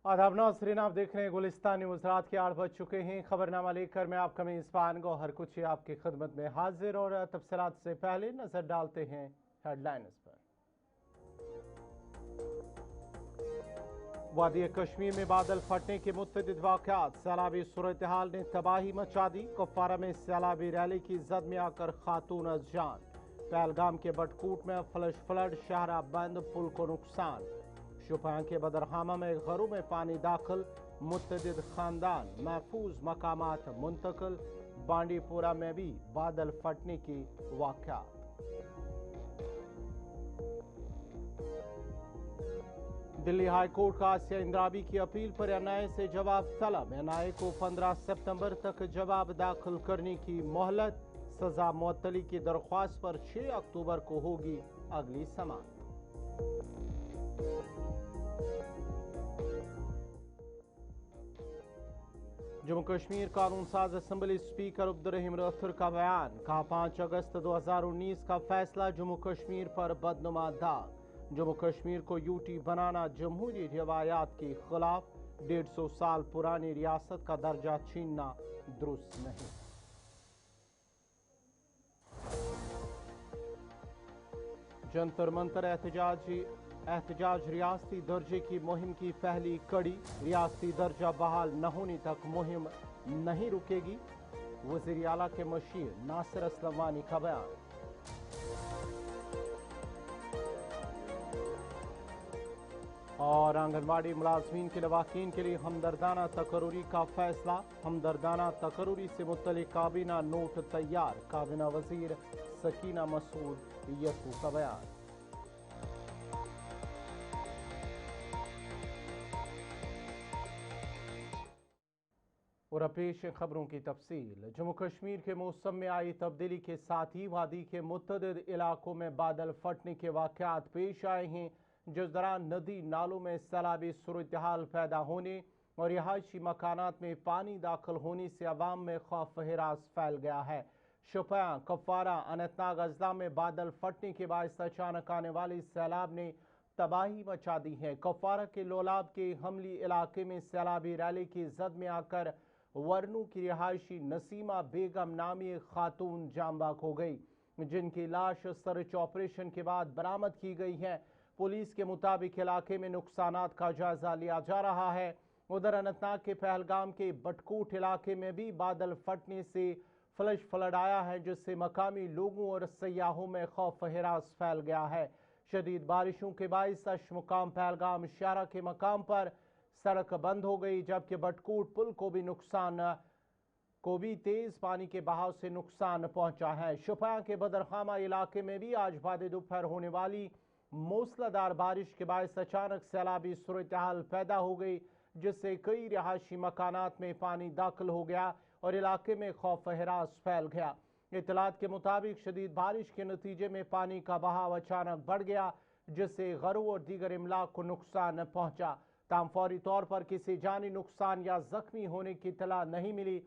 आदाब नाज़रीन, आप देख रहे हैं गुलिस्तान न्यूज़। रात के 8 बज चुके हैं। खबरनामा लेकर मैं आपका मेज़बान गौहर कुची आपकी खिदमत में हाजिर, और तफसीलात से पहले नजर डालते हैं हेडलाइंस पर। वादी कश्मीर में बादल फटने के मुतअद्दिद वाक़यात, सैलाबी सूरत हाल ने तबाही मचा दी। कुपवारा में सैलाबी रैली की जद में आकर खातून अज जान। पहलगाम के बटकूट में फ्लश फ्लड, शहरा बंद, पुल को नुकसान। शुपियां के बदरहामा में घरों में पानी दाखिल, मुतअद्दिद खानदान महफूज मकामात मुंतकिल। बांडीपोरा में भी बादल फटने के वाक़यात। दिल्ली हाई कोर्ट का आसिया इंद्राबी की अपील पर एनआईए से जवाब तलब। एनआईए को 15 सितंबर तक जवाब दाखिल करने की मोहलत। सजा मुअत्तली की दरख्वास्त पर 6 अक्टूबर को होगी अगली समाअत। जम्मू कश्मीर कानून साज असम्बली स्पीकर अब्दुर्रहीम रथुर का बयान, कहा 5 अगस्त 2019 का फैसला जम्मू कश्मीर पर बदनुमा दाग। जम्मू कश्मीर को यूटी बनाना जमहूरी रिवायात के खिलाफ, 150 साल पुरानी रियासत का दर्जा छीनना दुरुस्त नहीं। जंतर मंतर एहतजाज रियासती दर्जे की मुहिम की पहली कड़ी, रियासती दर्जा बहाल न होने तक मुहिम नहीं रुकेगी। वज़ीर आला के मशीर नासिर असलम वानी का बयान। और आंगनबाड़ी मुलाजमीन के लवाकीन के लिए हमदर्दाना तकरूरी का फैसला। हमदर्दाना तकरूरी से मुतल्लिक काबीना नोट तैयार, काबीना वजीर सकीना मसूद यकू का बयान। और पेश खबरों की तफसील। जम्मू कश्मीर के मौसम में आई तब्दीली के साथ ही वादी के मुतअद्दिद इलाकों में बादल फटने के वाक़यात पेश आए हैं, जिस दौरान नदी नालों में सैलाबी सूरत हाल पैदा होने और रिहायशी मकानात में पानी दाखिल होने से अवाम में खौफ हिरास फैल गया है। शुपियां, कुपवारा, अनंतनाग अजला में बादल फटने के बायस अचानक आने वाले सैलाब ने तबाही मचा दी है। कुपवारा के लोलाब के हमली इलाके में सैलाबी रैली की जद में आकर वरनू की रिहायशी नसीमा बेगम नामी एक खातून जांबाक हो गई, जिनकी लाश सर्च ऑपरेशन के बाद बरामद की गई है। पुलिस के मुताबिक इलाके में नुकसानात का जायजा लिया जा रहा है। उधर अनंतनाग के पहलगाम के बटकूट इलाके में भी बादल फटने से फ्लश फ्लड आया है, जिससे मकामी लोगों और सयाहों में खौफ हिरास फैल गया है। शदीद बारिशों के बायस अशमुकाम पहलगाम शहरा के मकाम पर सड़क बंद हो गई, जबकि बटकूट पुल को भी तेज पानी के बहाव से नुकसान पहुंचा है। शुपियां के बदरखामा इलाके में भी आज बाद दोपहर होने वाली मूसलाधार बारिश के बायस अचानक सैलाबी सूरत हाल पैदा हो गई, जिससे कई रिहायशी मकानात में पानी दाखिल हो गया और इलाके में खौफ हिरास फैल गया। इतलात के मुताबिक शदीद बारिश के नतीजे में पानी का बहाव अचानक बढ़ गया, जिससे घरों और दीगर इमलाक को नुकसान पहुंचा। ताम फौरी तौर पर किसी जानी नुकसान या जख्मी होने की इतला नहीं मिली।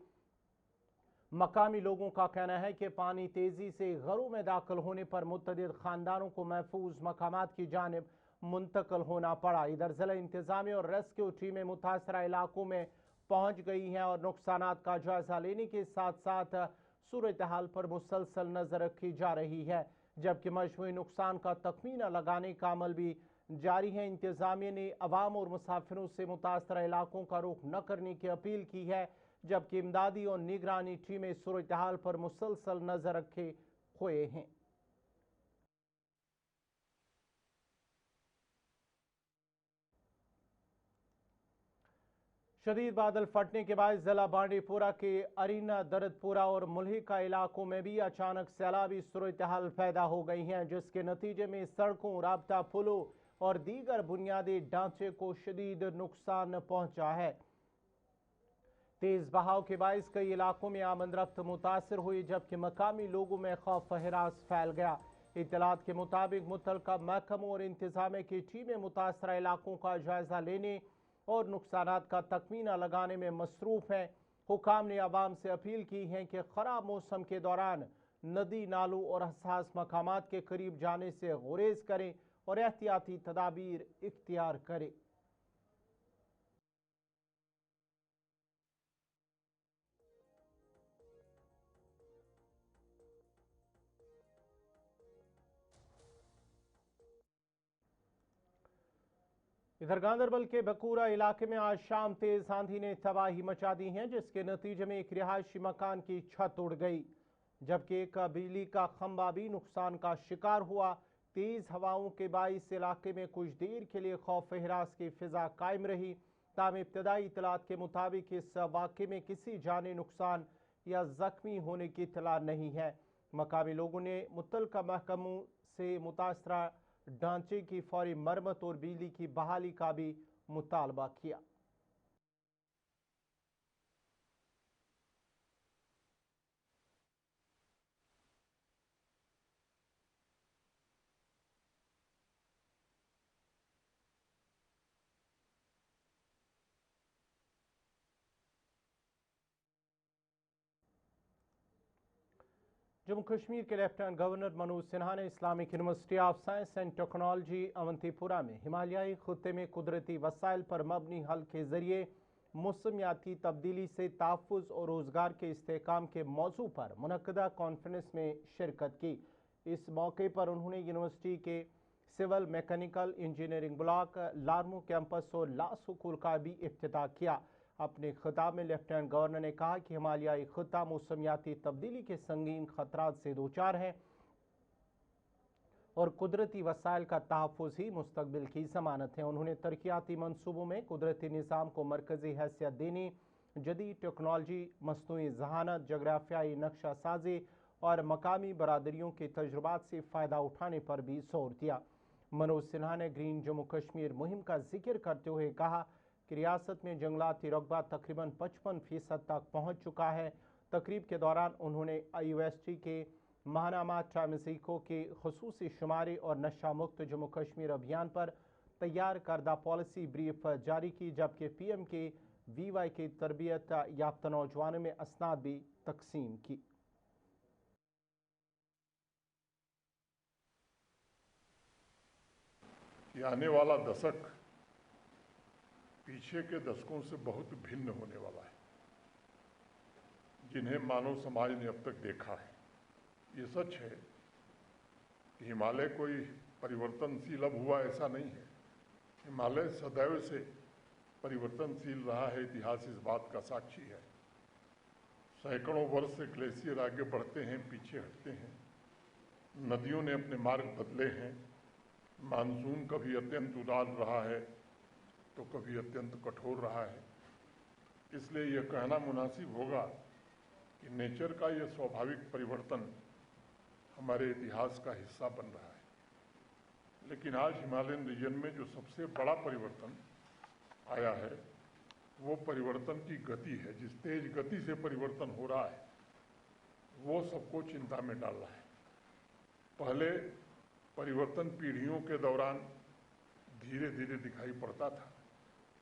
मकामी लोगों का कहना है कि पानी तेजी से घरों में दाखिल होने पर मुतअद्दिद खानदानों को महफूज मकामात की जानिब मुंतकिल होना पड़ा। इधर जिला इंतजामिया और रेस्क्यू टीमें मुतासरा इलाकों में पहुंच गई हैं और नुकसानात का जायजा लेने के साथ साथ सूरत हाल पर मुसलसल नजर रखी जा रही है, जबकि मजमूई नुकसान का तखमीना लगाने का अमल भी जारी है। इंतजामिया ने अवाम और मुसाफिरों से मुतासरा इलाकों का रुख न करने की अपील की है, जबकि इमदादी और निगरानी टीमें सूरत हाल पर मुसलसल नजर रखे हुए हैं। शदीद बादल फटने के बाद जिला बांडीपोरा के अरीना, दरदपुरा और मुल्हिका इलाकों में भी अचानक सैलाबी सूरत हाल पैदा हो गई हैं, जिसके नतीजे में सड़कों, राब्ता पुलों और दीगर बुनियादी ढांचे को शदीद नुकसान पहुंचा है। तेज बहाव के बायस कई इलाकों में आमदरफ्त मुतासर हुई, जबकि मकामी लोगों में खौफ हिरास फैल गया। इतलात के मुताबिक मुतल्लिका महकमों और इंतजामिया की टीमें मुतासरा इलाकों का जायजा लेने और नुकसानात का तखमीना लगाने में मसरूफ है। हुकाम ने आवाम से अपील की है कि खराब मौसम के दौरान नदी नालों और हसास मकामात के करीब जाने से गुरेज करें और एहतियाती तदाबीर इख्तियार करें। इधर गांधरबल के बकूरा इलाके में आज शाम तेज आंधी ने तबाही मचा दी है, जिसके नतीजे में एक रिहायशी मकान की छत उड़ गई, जबकि एक बिजली का खंबा भी नुकसान का शिकार हुआ। तेज हवाओं के बाइस इलाके में कुछ देर के लिए खौफ हिरास की फिजा कायम रही। ताहम इब्तदाई इतलात के मुताबिक इस वाक़े में किसी जानी नुकसान या जख्मी होने की इतला नहीं है। मकामी लोगों ने मुतल्लिका महकमों से मुतासरा ढांचे की फौरी मरम्मत और बिजली की बहाली का भी मुतालबा किया। जम्मू कश्मीर के लेफ्टिनेंट गवर्नर मनोज सिन्हा ने Islamic university of science and technology Awantipora में हिमालयाई खत्े में कुदरती वसाइल पर मबनी हल के जरिए मौसमियाती तब्दीली से तहफ़्फ़ुज़ और रोज़गार के इस्तेहकाम के मौजू पर मुनक्कदा कॉन्फ्रेंस में शिरकत की। इस मौके पर उन्होंने यूनिवर्सिटी के सिविल मैकेनिकल इंजीनियरिंग ब्लॉक, लार्मो कैंपस और लॉ स्कूल का भी इफ्तिताह किया। अपने खिताब में लेफ्टिनेंट गवर्नर ने कहा कि हिमालयाई खिता मौसमियाती तब्दीली के संगीन खतरात से दो चार है और कुदरती वसाइल का तहफ़्फ़ुज़ ही मुस्तक़बिल की ज़मानत है। उन्होंने तरक्याती मनसूबों में कुदरती निज़ाम को मरकज़ी हैसियत देने, जदीद टेक्नोलॉजी, मसनूई ज़हानत, जगराफियाई नक्शा साजी और मकामी बरादरियों के तजुर्बात से फ़ायदा उठाने पर भी जोर दिया। मनोज सिन्हा ने ग्रीन जम्मू कश्मीर मुहिम का जिक्र करते हुए कहा कि रियासत में जंगलाती रकबा तकरीबन 55% तक पहुँच चुका है। तकरीब के दौरान उन्होंने यूनिवर्सिटी के महानामा टाइमसिको के खुसूसी शुमारे और नशा मुक्त जम्मू कश्मीर अभियान पर तैयार करदा पॉलिसी ब्रीफ जारी की, जबकि PM के VY की तरबियत याफ्ता नौजवानों में असनाद भी तकसीम की। आने वाला दशक पीछे के दशकों से बहुत भिन्न होने वाला है, जिन्हें मानव समाज ने अब तक देखा है। ये सच है कि हिमालय कोई परिवर्तनशील अब हुआ, ऐसा नहीं है। हिमालय सदैव से परिवर्तनशील रहा है, इतिहास इस बात का साक्षी है। सैकड़ों वर्ष से ग्लेशियर आगे बढ़ते हैं, पीछे हटते हैं। नदियों ने अपने मार्ग बदले हैं। मानसून कभी अत्यंत उदार रहा है तो कभी अत्यंत कठोर रहा है। इसलिए यह कहना मुनासिब होगा कि नेचर का यह स्वाभाविक परिवर्तन हमारे इतिहास का हिस्सा बन रहा है। लेकिन आज हिमालयन रीजन में जो सबसे बड़ा परिवर्तन आया है वो परिवर्तन की गति है। जिस तेज गति से परिवर्तन हो रहा है वो सबको चिंता में डाल रहा है। पहले परिवर्तन पीढ़ियों के दौरान धीरे धीरे दिखाई पड़ता था।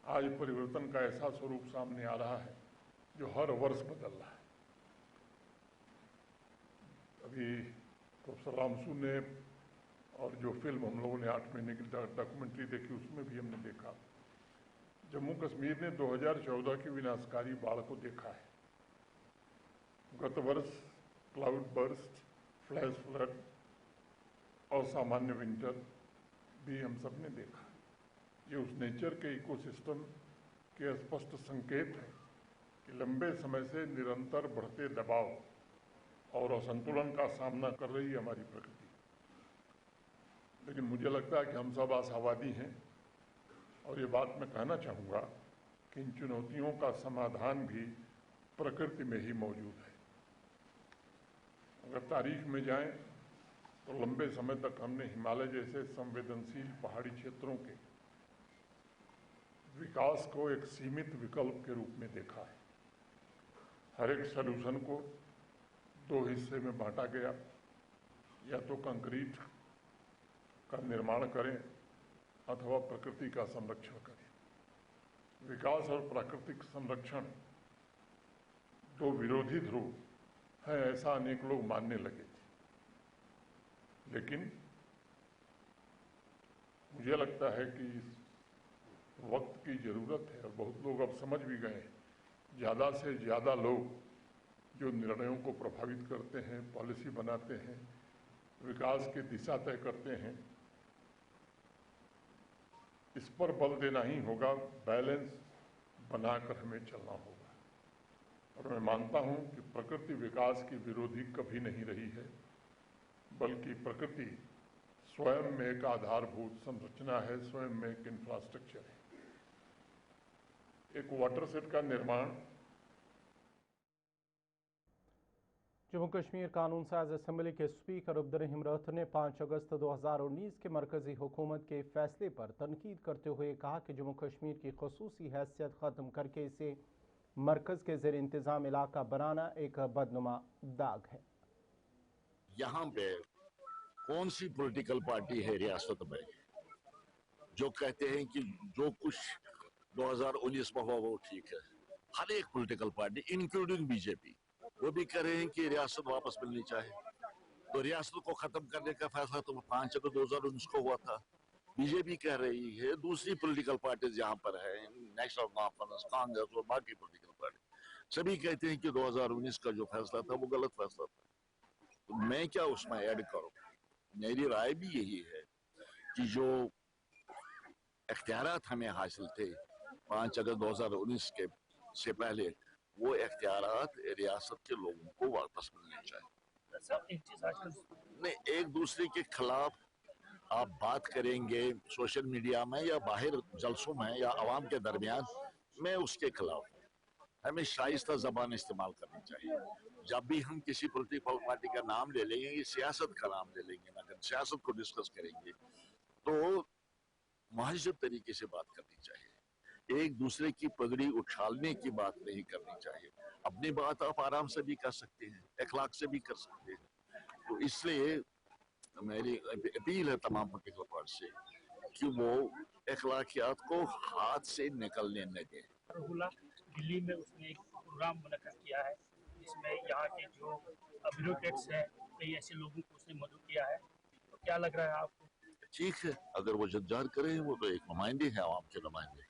आज परिवर्तन का ऐसा स्वरूप सामने आ रहा है जो हर वर्ष बदल रहा है। अभी प्रोफेसर रामसू ने और जो फिल्म हम लोगों ने 8 महीने की डॉक्यूमेंट्री देखी, उसमें भी हमने देखा जम्मू कश्मीर ने 2014 की विनाशकारी बाढ़ को देखा है। गत वर्ष क्लाउड बर्स्ट, फ्लैश फ्लड और सामान्य विंटर भी हम सब ने देखा। ये उस नेचर के इकोसिस्टम के स्पष्ट संकेत हैं कि लंबे समय से निरंतर बढ़ते दबाव और असंतुलन का सामना कर रही है हमारी प्रकृति। लेकिन मुझे लगता है कि हम सब आशावादी हैं और ये बात मैं कहना चाहूँगा कि इन चुनौतियों का समाधान भी प्रकृति में ही मौजूद है। अगर तारीख में जाएं तो लंबे समय तक हमने हिमालय जैसे संवेदनशील पहाड़ी क्षेत्रों के विकास को एक सीमित विकल्प के रूप में देखा है। हर एक सॉल्यूशन को 2 हिस्से में बांटा गया, या तो कंक्रीट का निर्माण करें अथवा प्रकृति का संरक्षण करें। विकास और प्राकृतिक संरक्षण 2 विरोधी ध्रुव हैं, ऐसा अनेक लोग मानने लगे थे। लेकिन मुझे लगता है कि इस वक्त की ज़रूरत है और बहुत लोग अब समझ भी गए हैं। ज़्यादा से ज़्यादा लोग जो निर्णयों को प्रभावित करते हैं, पॉलिसी बनाते हैं, विकास की दिशा तय करते हैं, इस पर बल देना ही होगा, बैलेंस बनाकर हमें चलना होगा। और मैं मानता हूं कि प्रकृति विकास की विरोधी कभी नहीं रही है, बल्कि प्रकृति स्वयं में एक आधारभूत संरचना है, स्वयं में एक इंफ्रास्ट्रक्चर है। एक वाटरसेट का निर्माण जम्मू कश्मीर कानून साज असम्बली के स्पीकर अब्दुर्रहीम रथ ने 5 अगस्त 2019 के मरकजी हुकूमत के फैसले पर तनकीद करते हुए कहा कि जम्मू कश्मीर की खसूसी हैसियत ख़त्म करके इसे मरकज़ के ज़ेर इंतज़ाम इलाका बनाना एक बदनुमा दाग है। यहाँ पे कौन सी पॉलिटिकल पार्टी है रियासत में जो कहते हैं कि जो कुछ 2019 में हुआ वो ठीक है? हर एक पॉलिटिकल पार्टी इंक्लूडिंग बीजेपी वो भी कह रहे हैं कि रियासत वापस मिलनी चाहिए। तो रियासत को खत्म करने का फैसला तो 5 अगस्त 2019 को हुआ था। बीजेपी कह रही है, दूसरी पॉलिटिकल पार्टीज यहाँ पर है, नेशनल कॉन्फ्रेंस, कांग्रेस और बाकी पॉलिटिकल पार्टी सभी कहते हैं कि 2019 का जो फैसला था वो गलत फैसला था। तो मैं क्या उसमें ऐड करूं? मेरी राय भी यही है कि जो इख्तियारात हमें हासिल थे 5 अगस्त 2019 के से पहले, वो इख्तियारात रियासत के लोगों को वापस मिलने चाहिए। नहीं, एक दूसरे के खिलाफ आप बात करेंगे सोशल मीडिया में या बाहर जलसों में या आवाम के दरमियान, मैं उसके खिलाफ हूँ। हमें शाइस्ता जबान इस्तेमाल करनी चाहिए। जब भी हम किसी पॉलिटिकल पार्टी का नाम ले लेंगे, सियासत का नाम ले लेंगे, अगर सियासत को डिस्कस करेंगे तो महजब तरीके से बात करनी चाहिए। एक दूसरे की पगड़ी उछालने की बात नहीं करनी चाहिए। अपनी बात आप आराम से भी कर सकते हैं, अखलाक से भी कर सकते हैं। तो इसलिए मेरी अपील है तमाम पॉलिटिकल पार्टी से कि वो अखलाकियात को हाथ से निकलने न दें। दिल्ली में उसने एक प्रोग्राम मुनक्किद किया है जिसमें यहाँ के जो ब्यूरोक्रेट्स हैं, कई ऐसे लोगों को उसने मदद किया है। तो क्या लग रहा है आपको? ठीक है, अगर वो जद्दार करें, वो तो एक नुमाइंदे हैं, आवाम के नुमाइंदे,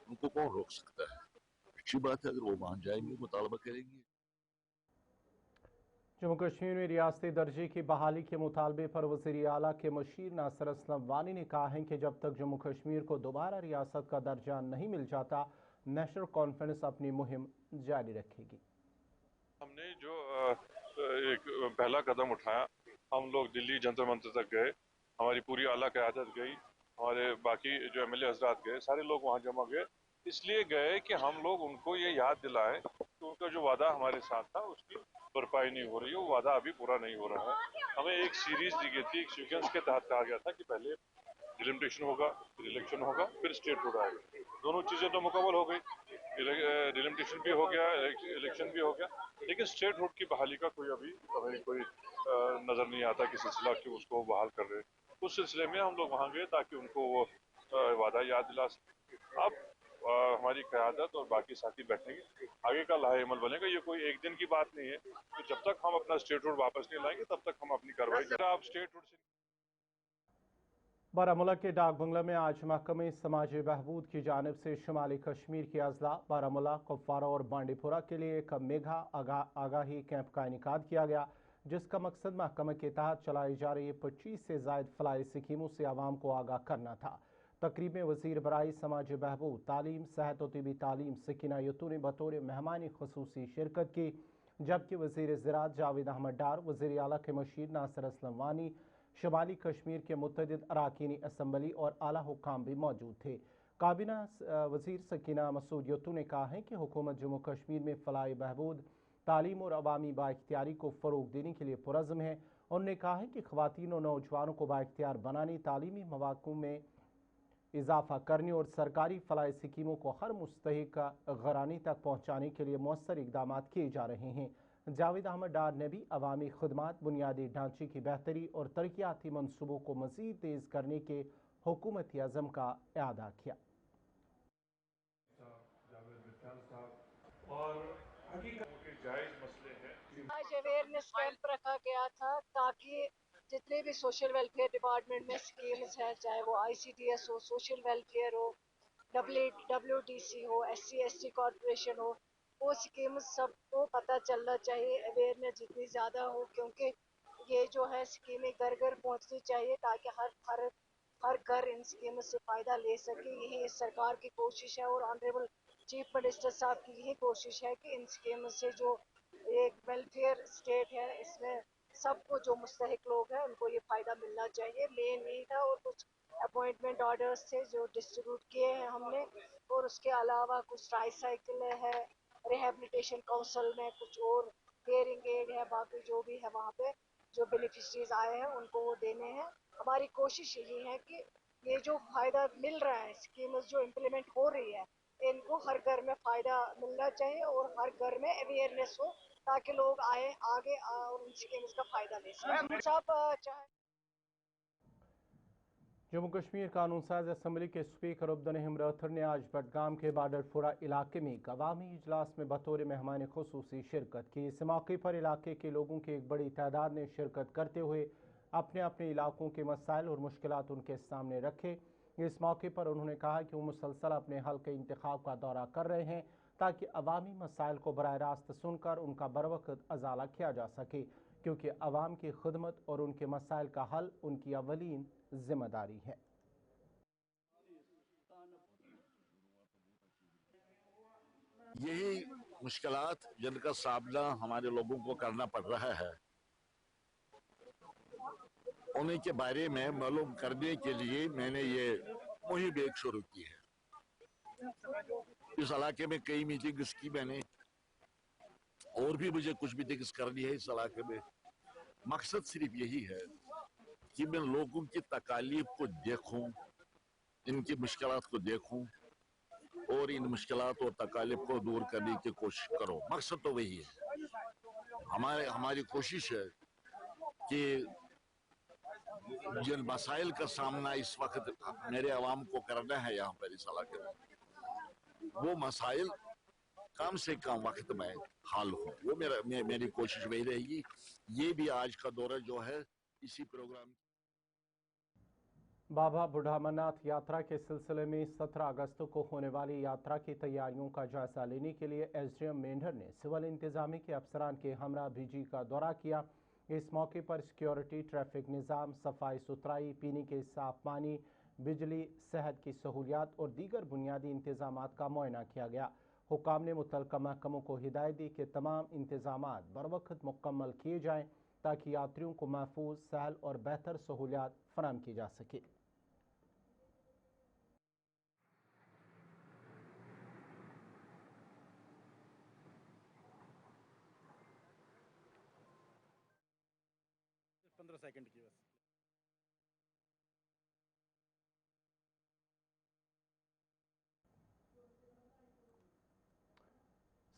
उनको कौन रोक सकता है? अच्छी बात है, अगर वो मान जाएंगे, मुतालबा करेंगे। जम्मू कश्मीर में रियासती दर्जे की बहाली के मुतालबे पर वज़ीर आला के मशीर नासिर असलम वानी ने कहा है कि जब तक जम्मू कश्मीर को दोबारा रियासत का दर्जा नहीं मिल जाता, नेशनल कॉन्फ्रेंस अपनी मुहिम जारी रखेगी। हमने जो एक पहला कदम उठाया, हम लोग दिल्ली जंतर मंतर तक गए, हमारी पूरी आला क़यादत गई, हमारे बाकी जो एमएलए हजरात गए, सारे लोग वहाँ जमा गए। इसलिए गए कि हम लोग उनको ये याद दिलाएं कि उनका जो वादा हमारे साथ था उसकी भरपाई नहीं हो रही है, वो वादा अभी पूरा नहीं हो रहा है। हमें एक सीरीज दी गई थी, एक सीक्वेंस के तहत कहा गया था कि पहले डिलिमिटेशन होगा, फिर इलेक्शन होगा, फिर स्टेट रोड आएगा। दोनों चीजें तो मुकम्मल हो गई, डिलिमिटेशन भी हो गया, इलेक्शन भी हो गया, लेकिन स्टेट रोड की बहाली का कोई अभी हमें कोई नजर नहीं आता कि सिलसिला कि उसको बहाल कर रहे। उस सिलसिले में हम लोग वहाँ गए ताकि उनको वो वादा याद दिला सके। अब हमारी क़यादत और बाकी साथी बैठेंगे, आगे का लाहे अमल बनेगा। ये कोई एक दिन की बात नहीं है, तो जब तक हम अपना स्टेट रोड वापस नहीं लाएंगे तब तक हम अपनी कार्रवाई आप स्टेट रोड से। बारामूला के डाक बंगला में आज महकमे समाजी बहबूद की जानिब से शुमाली कश्मीर के अजला बारामूला, कुपवारा और बांडीपुरा के लिए एक मेगा आगाही कैंप का इनेकाद किया गया, जिसका मकसद महकमे के तहत चलाई जा रही 25 से ज़ायद फलाई स्कीमों से आवाम को आगाह करना था। तकरीब में वज़ीर बराई समाजी बहबूद, तालीम, सेहत और तिबी तालीम सकीना यतू ने बतौर मेहमानी खसूसी शिरकत की, जबकि वज़ीर ज़राअत जावेद अहमद डार, वज़ीर आला के मशीर नासिर असलम वानी, शुमाली कश्मीर के मुतअद्दिद अरकानी असम्बली और आला हुक्काम भी मौजूद थे। काबीना वज़ीर सकीना मसूद यतू ने कहा है कि हुकूमत जम्मू कश्मीर में फलाही बहबूद, तालीम और अवामी बाइख्तियारी को फ़रोग़ देने के लिए पुरज़्म है। उन्होंने कहा है कि ख़वातीन और नौजवानों को बाइख्तियार बनाने, तालीमी मौक़ों में इजाफा करने और सरकारी फलाही स्कीमों को हर मुस्तहिक घराने तक पहुँचाने के लिए मौसर इक़दाम किए जा रहे हैं। जावेद अहमद डार ने भी अवामी खदमात, बुनियादी ढांचे की बेहतरी और तरक्याती मनसूबों को मज़ीद तेज़ करने के हुकूमती अज़म का इआदा किया। आज अवेयरनेस कैंप रखा गया था ताकि जितने भी सोशल वेलफेयर डिपार्टमेंट में स्कीम्स हैं, चाहे वो ICDS हो, सोशल वेलफेयर हो, WDC हो, SC/ST कॉर्पोरेशन हो, वो स्कीम सबको पता चलना चाहिए, अवेयरनेस जितनी ज़्यादा हो, क्योंकि ये जो है स्कीमें घर घर पहुंचनी चाहिए ताकि हर हर घर इन स्कीम से फ़ायदा ले सके, यही इस सरकार की कोशिश है और ऑनरेबल चीफ मिनिस्टर साहब की यही कोशिश है कि इन स्कीम से जो एक वेलफेयर स्टेट है इसमें सबको जो मुस्तहिक लोग हैं उनको ये फ़ायदा मिलना चाहिए। मेन यही था और कुछ अपॉइंटमेंट ऑर्डर्स थे जो डिस्ट्रीब्यूट किए हैं हमने, और उसके अलावा कुछ ट्राईसाइकिल है, रिहेबिलिटेशन काउंसिल में कुछ और केयरिंग एड है, बाकी जो भी है वहाँ पे जो बेनिफिशरीज आए हैं उनको वो देने हैं। हमारी कोशिश यही है कि ये जो फ़ायदा मिल रहा है, स्कीम जो इम्प्लीमेंट हो रही है, इनको हर घर में फ़ायदा मिलना चाहिए और हर घर में अवेयरनेस हो ताकि लोग आए आगे और इन स्कीम्स का फ़ायदा ले सकें। साहब चाहे जम्मू कश्मीर कानून साज असम्बली के स्पीकर अब्दुल रथर ने आज बडगाम के बाडरपुरा इलाके में एक अवामी इजलास में बतौर मेहमान खुसूसी शिरकत की। इस मौके पर इलाके के लोगों की एक बड़ी तादाद ने शिरकत करते हुए अपने अपने इलाकों के मसाइल और मुश्किलात उनके सामने रखे। इस मौके पर उन्होंने कहा कि वो मुसलसल अपने हल्के इंतखाब का दौरा कर रहे हैं ताकि अवामी मसाइल को बराह रास्त सुनकर उनका बरवक्त अजाला किया जा सके, क्योंकि अवाम की खिदमत और उनके मसाइल का हल उनकी अवलीन जिम्मेदारी है। यही मुश्किलात जिनका सामना हमारे लोगों को करना पड़ रहा है, उन्हीं के बारे में मालूम करने के लिए मैंने ये मुहिम एक शुरू की है। इस इलाके में कई मीटिंग्स की मैंने, और भी मुझे कुछ मीटिंग्स करनी है इस इलाके में। मकसद सिर्फ यही है कि मैं लोगों की तकालीफ को देखूं, इनकी मुश्किलात को देखूं और इन मुश्किलात और तकालीफ को दूर करने की कोशिश करो। मकसद तो वही है। हमारी कोशिश है कि जिन मसाइल का सामना इस वक्त मेरे अवाम को करना है यहाँ पर इस इलाके में, वो मसाइल कम से कम वक्त में हल हो। वो मेरी कोशिश वही रहेगी। ये भी आज का दौरा जो है इसी प्रोग्राम। बाबा बूढ़ा अमरनाथ यात्रा के सिलसिले में 17 अगस्त को होने वाली यात्रा की तैयारियों का जायजा लेने के लिए एसडीएम मेंढर ने सिविल इंतजामी के अफसरान के हमरा बीजी का दौरा किया। इस मौके पर सिक्योरिटी, ट्रैफिक निज़ाम, सफाई सुथराई, पीने के साफ पानी, बिजली, सेहत की सहूलियात और दीगर बुनियादी इंतजामात का मुआयना किया गया। हुकाम ने मुतल्लिका महकमों को हिदायत दी कि तमाम इंतजामात बरवक्त मुकम्मल किए जाएँ ताकि यात्रियों को महफूज, सहल और बेहतर सहूलियात फराहम की जा सके। सेकंड की बस।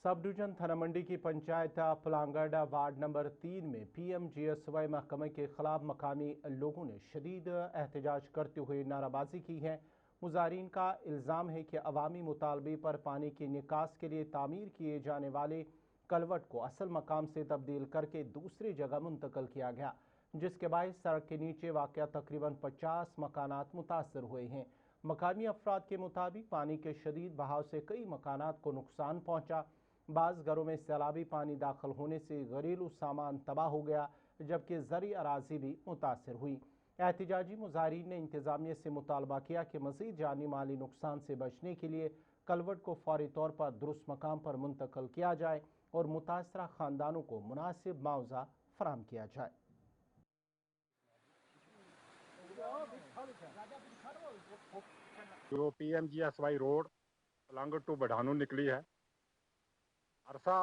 सब डिवीजन थाना मंडी की पंचायत पलांगड़ा वार्ड नंबर 3 में PMGSY महकमे के खिलाफ मकामी लोगों ने शदीद एहतजाज करते हुए नाराबाजी की है। मुजाहिरीन का इल्ज़ाम है कि अवामी मुतालबे पर पानी की निकास के लिए तामीर किए जाने वाले कलवट को असल मकाम से तब्दील करके दूसरी जगह मुंतकिल किया गया, जिसके बायस सड़क के नीचे वाक़या तकरीबन 50 मकानात मुतासर हुए हैं। मकामी अफराद के मुताबिक पानी के शदीद बहाव से कई मकानात को नुकसान पहुँचा। बाज़ घरों में सैलाबी पानी दाखिल होने से घरेलू सामान तबाह हो गया, जबकि ज़री अराजी भी मुतासर हुई। एहतजाजी मुजाहिरीन ने इंतज़ामिया से मुतालबा किया कि मज़ीद जानी माली नुकसान से बचने के लिए कलवट को फौरी तौर पर दुरुस्त मकाम पर मुंतकिल किया जाए और मुतासरा ख़ानदानों को मुनासिब मुआवजा फराहम किया जाए। जो PMGSY रोड पलांगड़ टू बढ़ानू निकली है, अरसा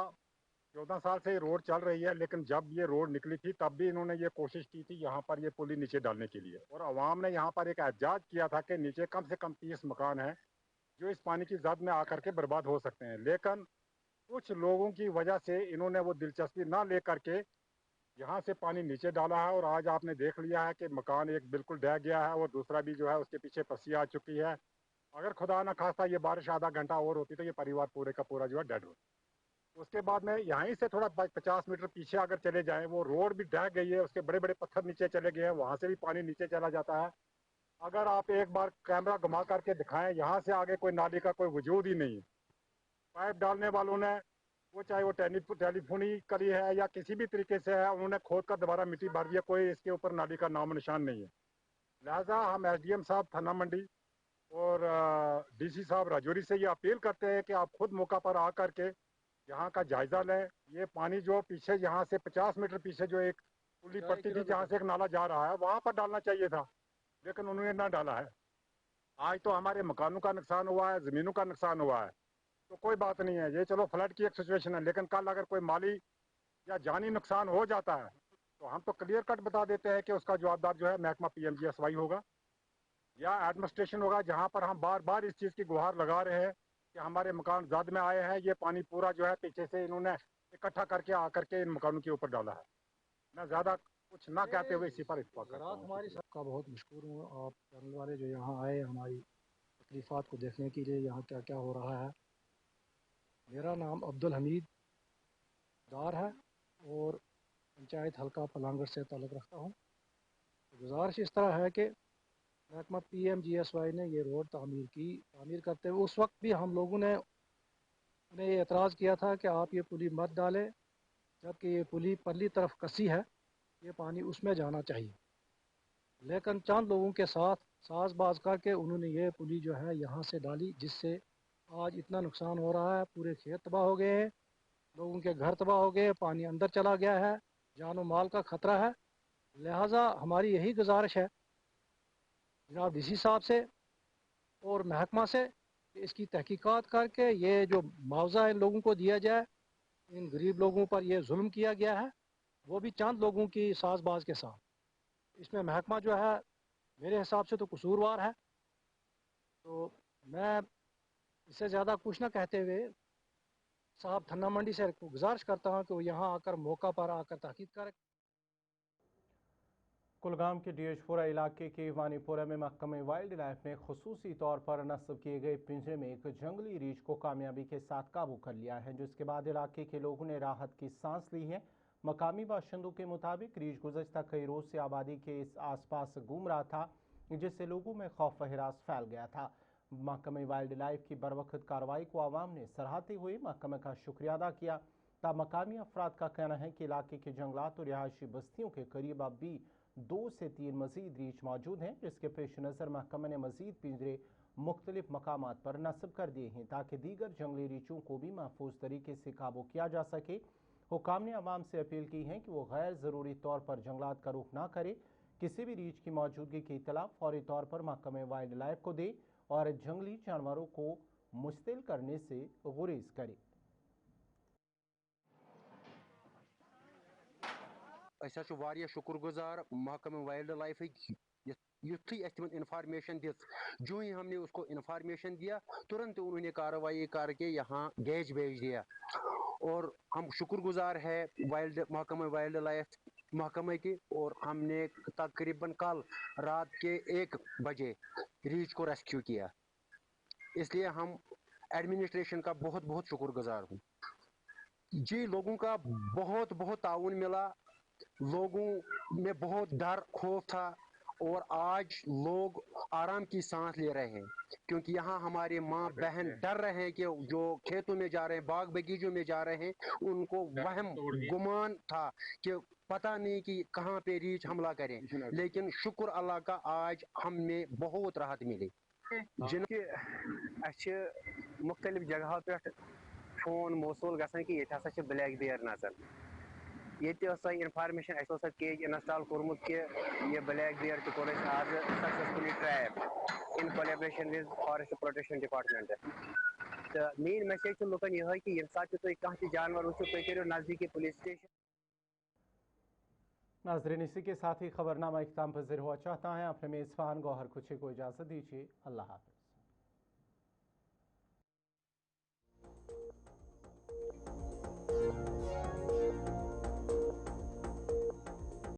14 साल से ये रोड चल रही है, लेकिन जब ये रोड निकली थी तब भी इन्होंने ये कोशिश की थी यहाँ पर ये पुली नीचे डालने के लिए, और आवाम ने यहाँ पर एक एहतजाज किया था कि नीचे कम से कम 30 मकान हैं जो इस पानी की जद में आकर के बर्बाद हो सकते हैं। लेकिन कुछ लोगों की वजह से इन्होंने वो दिलचस्पी ना ले करके यहाँ से पानी नीचे डाला है, और आज आपने देख लिया है कि मकान एक बिल्कुल ढह गया है और दूसरा भी जो है उसके पीछे पस्सी आ चुकी है। अगर खुदा ना खास्ता ये बारिश आधा घंटा और होती तो ये परिवार पूरे का पूरा जो है डेड होता। उसके बाद में यहीं से थोड़ा 50 मीटर पीछे अगर चले जाएं, वो रोड भी ढह गई है, उसके बड़े बड़े पत्थर नीचे चले गए हैं, वहां से भी पानी नीचे चला जाता है। अगर आप एक बार कैमरा घुमा करके दिखाएं, यहाँ से आगे कोई नाली का कोई वजूद ही नहीं है। पाइप डालने वालों ने वो चाहे वो टेलीफोनी करी है या किसी भी तरीके से है, उन्होंने खोद कर दोबारा मिट्टी भर दिया, कोई इसके ऊपर नाली का नाम निशान नहीं है। लिहाजा हम एसडीएम साहब थाना मंडी और डीसी साहब राजौरी से ये अपील करते हैं कि आप खुद मौका पर आकर के यहाँ का जायजा लें। ये पानी जो पीछे यहाँ से 50 मीटर पीछे जो एक पुली पट्टी थी जहाँ से एक नाला जा रहा है वहाँ पर डालना चाहिए था, लेकिन उन्होंने ना डाला है। आज तो हमारे मकानों का नुकसान हुआ है, ज़मीनों का नुकसान हुआ है, तो कोई बात नहीं है, ये चलो फ्लड की एक सिचुएशन है, लेकिन कल अगर कोई माली या जानी नुकसान हो जाता है तो हम तो क्लियर कट बता देते हैं कि उसका जवाबदार जो है महकमा PMGSY होगा या एडमिनिस्ट्रेशन होगा, जहाँ पर हम बार बार इस चीज़ की गुहार लगा रहे हैं कि हमारे मकान जद में आए हैं, ये पानी पूरा जो है पीछे से इन्होंने इकट्ठा करके आकर के इन मकानों के ऊपर डाला है। मैं ज़्यादा कुछ ना कहते हुए इसी पर इत्तेफाक करता हूं। हमारी सबका बहुत मशहूर हूँ, आप चैनल वाले जो यहाँ आए हमारी तकलीफ़ात को देखने के लिए, यहाँ क्या क्या हो रहा है। मेरा नाम अब्दुल हमीद डार है और पंचायत हल्का पलांगड़ से ताल्लुक़ रखता हूँ। गुजारिश इस तरह है कि महकमा PMGSY ने ये रोड तामीर करते हुए उस वक्त भी हम लोगों ने उन्हें ये एतराज़ किया था कि आप ये पुली मत डालें, जबकि ये पुली परली तरफ कसी है, ये पानी उसमें जाना चाहिए। लेकिन चंद लोगों के साथ साज़बाज करके उन्होंने ये पुली जो है यहाँ से डाली, जिससे आज इतना नुकसान हो रहा है। पूरे खेत तबाह हो गए हैं, लोगों के घर तबाह हो गए, पानी अंदर चला गया है, जान और माल का ख़तरा है। लिहाजा हमारी यही गुजारिश है जनाब DC साहब से और महकमा से कि इसकी तहकीकात करके ये जो मुआवजा इन लोगों को दिया जाए, इन गरीब लोगों पर ये जुल्म किया गया है, वो भी चंद लोगों की साज़बाज के साथ। इसमें महकमा जो है मेरे हिसाब से तो कसूरवार है। तो मैं इससे ज़्यादा कुछ ना कहते हुए साहब थाना मंडी से गुजारिश करता हूँ कि वो यहाँ आकर मौका पर आकर तहकीक करें। कुलगाम के DH-पुरा इलाके के वानीपुरा में महकमे वाइल्ड लाइफ ने खुसूसी तौर पर नस्ब किए गए पिंजरे में एक जंगली रीछ को कामयाबी के साथ काबू कर लिया है, जिसके बाद इलाके के लोगों ने राहत की सांस ली है। मकामी बाशिंदों के मुताबिक रीछ गुज़श्ता कई रोज़ से आबादी के इस आसपास घूम रहा था, जिससे लोगों में खौफ व हिरास फैल गया था। महकमे वाइल्ड लाइफ की बरवक्त कार्रवाई को आवाम ने सराहते हुए महकमे का शुक्रिया अदा किया। तब मकामी अफराद का कहना है कि इलाके के जंगलात और रिहायशी बस्तियों के करीब अब भी 2 से 3 मजीद रीछ मौजूद हैं, जिसके पेश नज़र महकमे ने मजीद पिंजरे मुख्तलिफ मकामात पर नस्ब कर दिए हैं ताकि दीगर जंगली रीछों को भी महफूज तरीके से काबू किया जा सके। हुकाम ने आवाम से अपील की है कि वो गैर ज़रूरी तौर पर जंगलात का रुख ना करे, किसी भी रीछ की मौजूदगी की इत्तला फौरी तौर पर महकमे वाइल्ड लाइफ को दे और जंगली जानवरों को मुश्तिल करने से गुरेज करे। शुक्रगुजार महकमा वाइल्ड लाइफ युथी इन्फॉर्मेशन दी, जो ही हमने उसको इन्फॉर्मेशन दिया तुरंत उन्होंने कार्रवाई करके यहाँ गैज भेज दिया। और हम शुक्रगुजार है महकमा वाइल्ड लाइफ महकमे की। और हमने तकरीबन कल रात के 1 बजे रीछ को रेस्क्यू किया, इसलिए हम एडमिनिस्ट्रेशन का बहुत बहुत शुक्रगुजार हूँ जी। लोगों का बहुत बहुत ताउन मिला, लोगों में बहुत डर खौफ था और आज लोग आराम की सांस ले रहे हैं, क्योंकि यहाँ हमारे माँ बहन डर रहे हैं कि जो खेतों में जा रहे हैं, बाग बगीचों में जा रहे हैं, उनको वहम गुमान था कि पता नहीं कि कहाँ पे रीछ हमला करें, लेकिन शुक्र अल्लाह का आज हमें बहुत राहत मिली। जिनके मुख्तलिफ जगह पे फोन मौसूल गसन कि ये ब्लैक बेयर नजर ये इन्फॉर्मेशन केज इंस्टॉल कोर्मुत कि ये ब्लैक बेयर कोर आज successfully trap in collaboration with forest protection department. तो मेन मैसेज लुकन यह कि ये साथ तो कहीं जानवर उस करो नजदीकी पुलिस स्टेशन। नाज़रीन, इसी के साथ ही खबरनामा इख्तिताम पज़ीर हुआ चाहता है। अपने मेज़बान गौहर कुछे को इजाज़त दीजिए। अल्लाह हाफ़िज़।